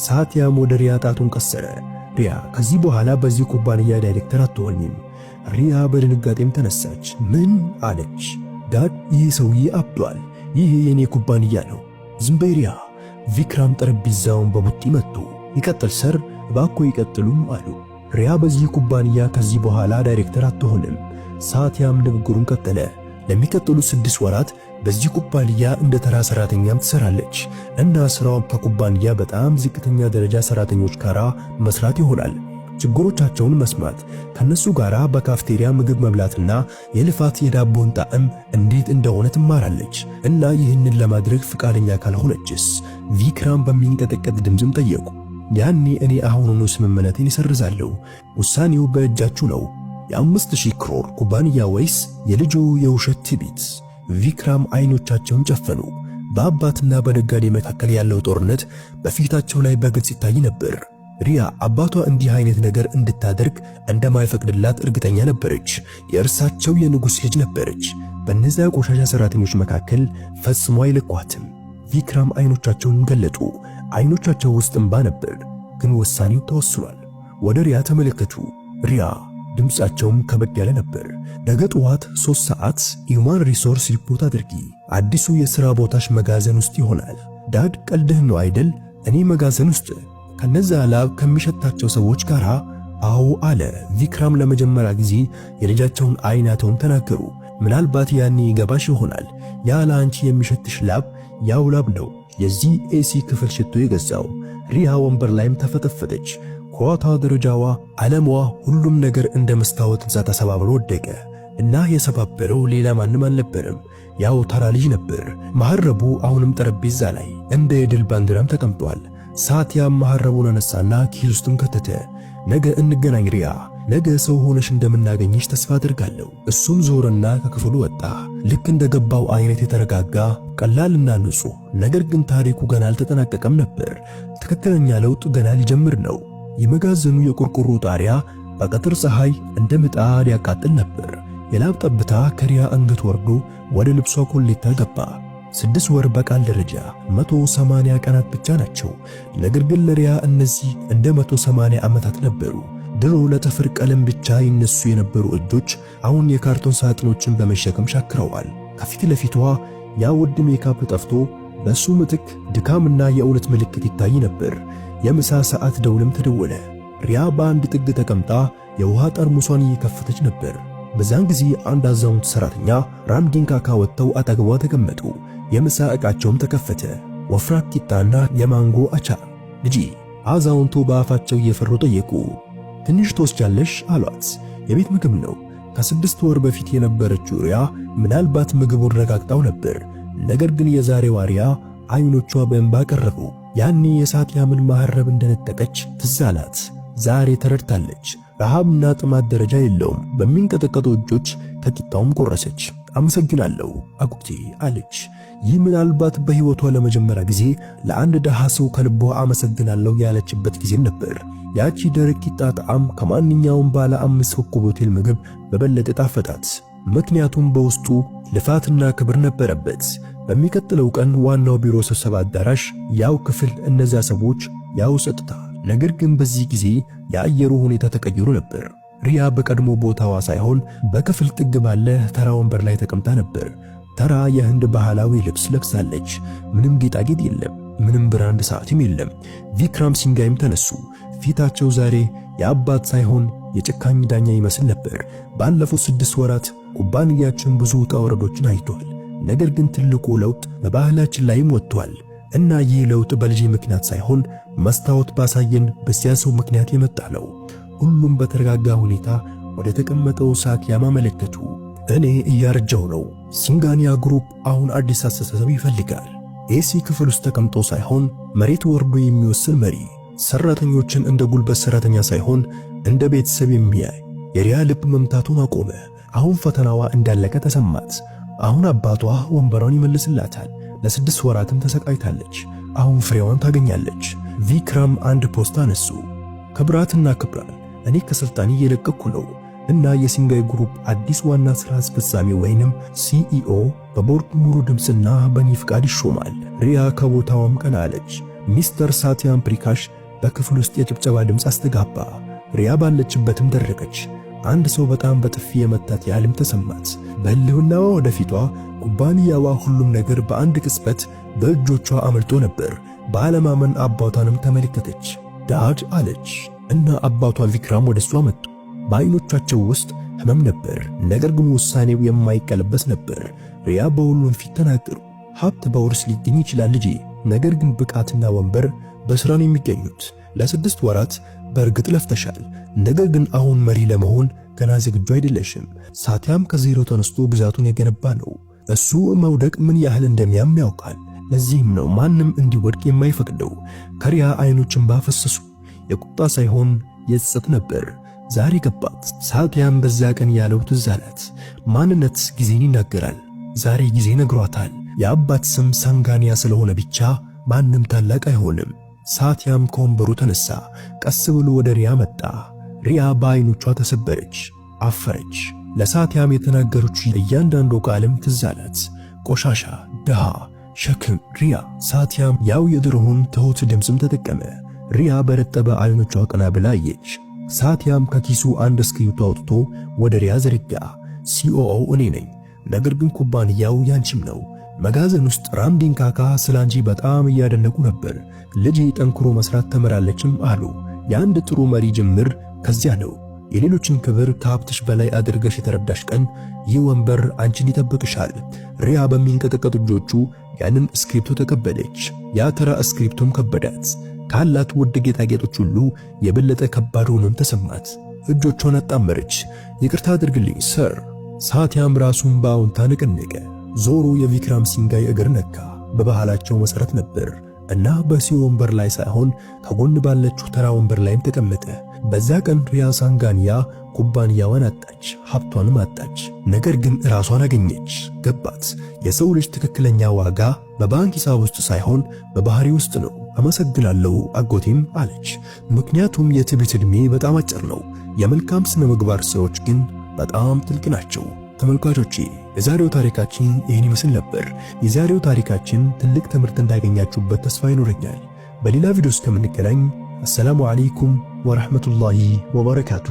ሳቲያም ወደ ሪያ ጣቱን ቀሰረ። ሪያ ከዚህ በኋላ በዚህ ኩባንያ ዳይሬክተር አትሆኝም። ሪያ በድንጋጤም ተነሳች። ምን አለች? ዳድ ይህ ሰውዬ አብዷል። ይህ የኔ ኩባንያ ነው። ዝም በይ ሪያ። ቪክራም ጠረጴዛውን በቡጢ መቱ። ይቀጥል ሰር፣ እባክዎ ይቀጥሉም አሉ። ሪያ በዚህ ኩባንያ ከዚህ በኋላ ዳይሬክተር አትሆንም። ሳቲያም ንግግሩን ቀጠለ። ለሚቀጥሉት 6 ወራት በዚህ ኩባንያ እንደ ተራ ሰራተኛም ትሰራለች እና ስራውም ከኩባንያ በጣም ዝቅተኛ ደረጃ ሰራተኞች ጋር መስራት ይሆናል። ችግሮቻቸውን መስማት፣ ከነሱ ጋር በካፍቴሪያ ምግብ መብላትና የልፋት የዳቦን ጣዕም እንዴት እንደሆነ ትማራለች። እና ይህንን ለማድረግ ፍቃደኛ ካልሆነችስ? ቪክራም በሚንቀጠቀጥ ድምፅም ጠየቁ። ያኔ እኔ አሁኑኑ ስምምነቴን ይሰርዛለሁ። ውሳኔው በእጃችሁ ነው። የ5000 ክሮር ኩባንያ ወይስ የልጁ የውሸት ትዕቢት? ቪክራም አይኖቻቸውን ጨፈኑ። በአባትና በነጋዴ መካከል ያለው ጦርነት በፊታቸው ላይ በግልጽ ይታይ ነበር። ሪያ አባቷ እንዲህ አይነት ነገር እንድታደርግ እንደማይፈቅድላት እርግጠኛ ነበረች። የእርሳቸው የንጉሥ ልጅ ነበረች። በእነዚያ ቆሻሻ ሰራተኞች መካከል ፈጽሞ አይልኳትም። ቪክራም አይኖቻቸውን ገለጡ። አይኖቻቸው ውስጥ እንባ ነበር። ግን ውሳኔው ተወስኗል። ወደ ሪያ ተመለከቱ። ሪያ ድምጻቸውም ከበድ ያለ ነበር። ነገ ጠዋት 3 ሰዓት ሂውማን ሪሶርስ ሪፖርት አድርጊ። አዲሱ የሥራ ቦታሽ መጋዘን ውስጥ ይሆናል። ዳድ ቀልድህ ነው አይደል? እኔ መጋዘን ውስጥ ከነዛ ላብ ከሚሸታቸው ሰዎች ጋር? አዎ አለ ቪክራም። ለመጀመሪያ ጊዜ የልጃቸውን አይናቸውን ተናገሩ። ምናልባት ያኔ ይገባሽ ይሆናል። ያ ለአንቺ የሚሸትሽ ላብ ያው ላብ ነው የዚህ ኤሲ ክፍል ሽቶ የገዛው። ሪያ ወንበር ላይም ተፈተፈተች። ኳታ ደረጃዋ፣ ዓለሟ፣ ሁሉም ነገር እንደ መስታወት እዛ ተሰባብሮ ወደቀ። እና የሰባበረው ሌላ ማንም አልነበረም፣ ያው ተራ ልጅ ነበር። መሐረቡ አሁንም ጠረጴዛ ላይ እንደ የድል ባንዲራም ተቀምጧል። ሳቲያም መሐረቡን አነሳና ኪስ ውስጥም ከተተ። ነገ እንገናኝ ሪያ፣ ነገ ሰው ሆነሽ እንደምናገኝሽ ተስፋ አድርጋለሁ። እሱም ዞረና ከክፍሉ ወጣ። ልክ እንደገባው አይነት የተረጋጋ ቀላልና ንጹህ። ነገር ግን ታሪኩ ገና አልተጠናቀቀም ነበር። ትክክለኛ ለውጥ ገና ሊጀምር ነው። የመጋዘኑ የቆርቆሮ ጣሪያ በቀትር ፀሐይ እንደ ምጣድ ያቃጥል ነበር። የላብ ጠብታ ከሪያ አንገት ወርዶ ወደ ልብሷ ኮሌታ ገባ። 6 ወር በቃል ደረጃ 180 ቀናት ብቻ ናቸው። ነገር ግን ለሪያ እነዚህ እንደ 180 ዓመታት ነበሩ። ድሮ ለጥፍር ቀለም ብቻ ይነሱ የነበሩ እጆች አሁን የካርቶን ሳጥኖችን በመሸከም ሻክረዋል። ከፊት ለፊቷ ያ ውድ ሜካፕ ጠፍቶ በሱ ምትክ ድካምና የእውነት ምልክት ይታይ ነበር። የምሳ ሰዓት ደውልም ተደወለ። ሪያ በአንድ ጥግ ተቀምጣ የውሃ ጠርሙሷን እየከፈተች ነበር። በዛን ጊዜ አንድ አዛውንት ሰራተኛ ራምዲን ካካ ወጥተው አጠገቧ ተቀመጡ። የምሳ ዕቃቸውም ተከፈተ። ወፍራም ቂጣና የማንጎ አቻር። ልጄ፣ አዛውንቱ በአፋቸው እየፈሩ ጠየቁ። ትንሽ ትወስጃለሽ አሏት። የቤት ምግብ ነው። ከ6 ወር በፊት የነበረችው ሪያ ምናልባት ምግቡን ረጋግጣው ነበር። ነገር ግን የዛሬዋ ሪያ አይኖቿ በእንባ ቀረቡ። ያኔ የሳቲያምን መሐረብ እንደነጠቀች ትዝ አላት። ዛሬ ተረድታለች። ረሃብና ጥማት ደረጃ የለውም። በሚንቀጠቀጡ እጆች ከቂጣውም ቆረሰች። አመሰግናለሁ አጉቴ አለች። ይህ ምናልባት በሕይወቷ ለመጀመሪያ ጊዜ ለአንድ ደሃ ሰው ከልቧ አመሰግናለሁ ያለችበት ጊዜ ነበር። ያቺ ደረቅ ቂጣ ጣዕም ከማንኛውም ባለ 5 ኮከብ ሆቴል ምግብ በበለጠ ጣፈጣት። ምክንያቱም በውስጡ ልፋትና ክብር ነበረበት። በሚቀጥለው ቀን ዋናው ቢሮ ስብሰባ አዳራሽ፣ ያው ክፍል፣ እነዚያ ሰዎች፣ ያው ጸጥታ። ነገር ግን በዚህ ጊዜ የአየሩ ሁኔታ ተቀይሮ ነበር። ሪያ በቀድሞ ቦታዋ ሳይሆን በክፍል ጥግ ባለ ተራ ወንበር ላይ ተቀምጣ ነበር። ተራ የህንድ ባህላዊ ልብስ ለብሳለች። ምንም ጌጣጌጥ የለም፣ ምንም ብራንድ ሰዓትም የለም። ቪክራም ሲንጋይም ተነሱ። ፊታቸው ዛሬ የአባት ሳይሆን የጭካኝ ዳኛ ይመስል ነበር። ባለፉት 6 ወራት ኩባንያችን ብዙ ውጣ ውረዶችን አይቷል። ነገር ግን ትልቁ ለውጥ በባህላችን ላይም ወጥቷል እና ይህ ለውጥ በልጅ ምክንያት ሳይሆን መስታወት ባሳየን በዚያ ሰው ምክንያት የመጣ ነው። ሁሉም በተረጋጋ ሁኔታ ወደ ተቀመጠው ሳቲያም አመለከቱ። እኔ እያረጀው ነው። ሲንጋኒያ ግሩፕ አሁን አዲስ አስተሳሰብ ይፈልጋል። ኤሲ ክፍል ውስጥ ተቀምጦ ሳይሆን መሬት ወርዶ የሚወስን መሪ፣ ሰራተኞችን እንደ ጉልበት ሰራተኛ ሳይሆን እንደ ቤተሰብ የሚያይ። የሪያ ልብ መምታቱን አቆመ። አሁን ፈተናዋ እንዳለቀ ተሰማት። አሁን አባቷ ወንበሯን ይመልስላታል። ለ6 ወራትም ተሰቃይታለች። አሁን ፍሬዋን ታገኛለች። ቪክራም አንድ ፖስታ አነሱ። ክብራትና ክብራን፣ እኔ ከስልጣኔ እየለቀኩ ነው እና የሲንጋይ ግሩፕ አዲስ ዋና ሥራ አስፈጻሚ ወይንም ሲኢኦ በቦርድ ሙሉ ድምፅና በእኔ ፍቃድ ይሾማል። ሪያ ከቦታዋም ቀና አለች። ሚስተር ሳቲያን ፕሪካሽ በክፍል ውስጥ የጭብጨባ ድምፅ አስተጋባ። ሪያ ባለችበትም ደረቀች። አንድ ሰው በጣም በጥፊ የመታት ያህልም ተሰማት። በህልውናዋ ወደፊቷ ኩባንያዋ ሁሉም ነገር በአንድ ቅጽበት በእጆቿ አመልጦ ነበር። ባለማመን አባቷንም ተመለከተች። ዳድ አለች እና አባቷ ቪክራም ወደሷ መጡ። በአይኖቻቸው ውስጥ ህመም ነበር፣ ነገር ግን ውሳኔው የማይቀለበስ ነበር። ሪያ በሁሉም ፊት ተናገሩ። ሀብት በውርስ ሊገኝ ይችላል ልጄ፣ ነገር ግን ብቃትና ወንበር በስራ ነው የሚገኙት። ለ6 ወራት በእርግጥ ለፍተሻል፣ ነገር ግን አሁን መሪ ለመሆን ገና ዝግጁ አይደለሽም። ሳቲያም ከዜሮ ተነስቶ ግዛቱን የገነባ ነው። እሱ መውደቅ ምን ያህል እንደሚያም ያውቃል። ለዚህም ነው ማንም እንዲወድቅ የማይፈቅደው። ከሪያ አይኖችን ባፈሰሱ። የቁጣ ሳይሆን የጸጸት ነበር። ዛሬ ገባት። ሳቲያም በዛ ቀን ያለው ትዝ አላት። ማንነት ጊዜን ይናገራል። ዛሬ ጊዜ ነግሯታል። የአባት ስም ሳንጋኒያ ስለሆነ ብቻ ማንም ታላቅ አይሆንም። ሳቲያም ከወንበሩ ተነሳ። ቀስ ብሎ ወደ ሪያ መጣ። ሪያ በአይኖቿ ተሰበረች፣ አፈረች። ለሳቲያም የተናገረችው እያንዳንዱ ቃልም ትዝ አላት። ቆሻሻ፣ ድሃ፣ ሸክም። ሪያ ሳቲያም ያው የድሮውን ትሁት ድምፅም ተጠቀመ። ሪያ በረጠበ አይኖቿ ቀና ብላ አየች። ሳቲያም ከኪሱ አንድ እስክሪብቶ አውጥቶ ወደ ሪያ ዘረጋ። ሲኦኦ እኔ ነኝ፣ ነገር ግን ኩባንያው ያንቺም ነው። መጋዘን ውስጥ ራምዲን ካካ ስላንቺ በጣም እያደነቁ ነበር። ልጅ ጠንክሮ መስራት ተመራለችም አሉ። የአንድ ጥሩ መሪ ጅምር ከዚያ ነው። የሌሎችን ክብር ከሀብትሽ በላይ አድርገሽ የተረዳሽ ቀን ይህ ወንበር አንቺን ይጠብቅሻል። ሪያ በሚንቀጠቀጡ እጆቹ ያንን እስክሪፕቶ ተቀበለች። ያ ተራ እስክሪፕቶም ከበዳት። ካላት ውድ ጌጣጌጦች ሁሉ የበለጠ ከባድ ሆኖም ተሰማት። እጆቿን አጣመረች። ይቅርታ አድርግልኝ ሰር። ሳቲያም ራሱን በአዎንታ ነቀነቀ። ዞሮ የቪክራም ሲንጋይ እግር ነካ። በባህላቸው መሰረት ነበር እና በሲ ወንበር ላይ ሳይሆን ከጎን ባለችው ተራ ወንበር ላይም ተቀመጠ። በዛ ቀን ሪያ ሳንጋኒያ ኩባንያዋን አጣች፣ ሀብቷንም አጣች። ነገር ግን ራሷን አገኘች። ገባት። የሰው ልጅ ትክክለኛ ዋጋ በባንክ ሂሳብ ውስጥ ሳይሆን በባህሪ ውስጥ ነው። አመሰግናለሁ አጎቴም አለች። ምክንያቱም የትዕቢት ዕድሜ በጣም አጭር ነው። የመልካም ስነ ምግባር ሰዎች ግን በጣም ጥልቅ ናቸው። ተመልካቾቼ የዛሬው ታሪካችን ይህን ይመስል ነበር። የዛሬው ታሪካችን ትልቅ ትምህርት እንዳገኛችሁበት ተስፋ ይኖረኛል። በሌላ ቪዲዮ እስከምንገናኝ አሰላሙ አለይኩም ወራህመቱላሂ ወበረካቱ።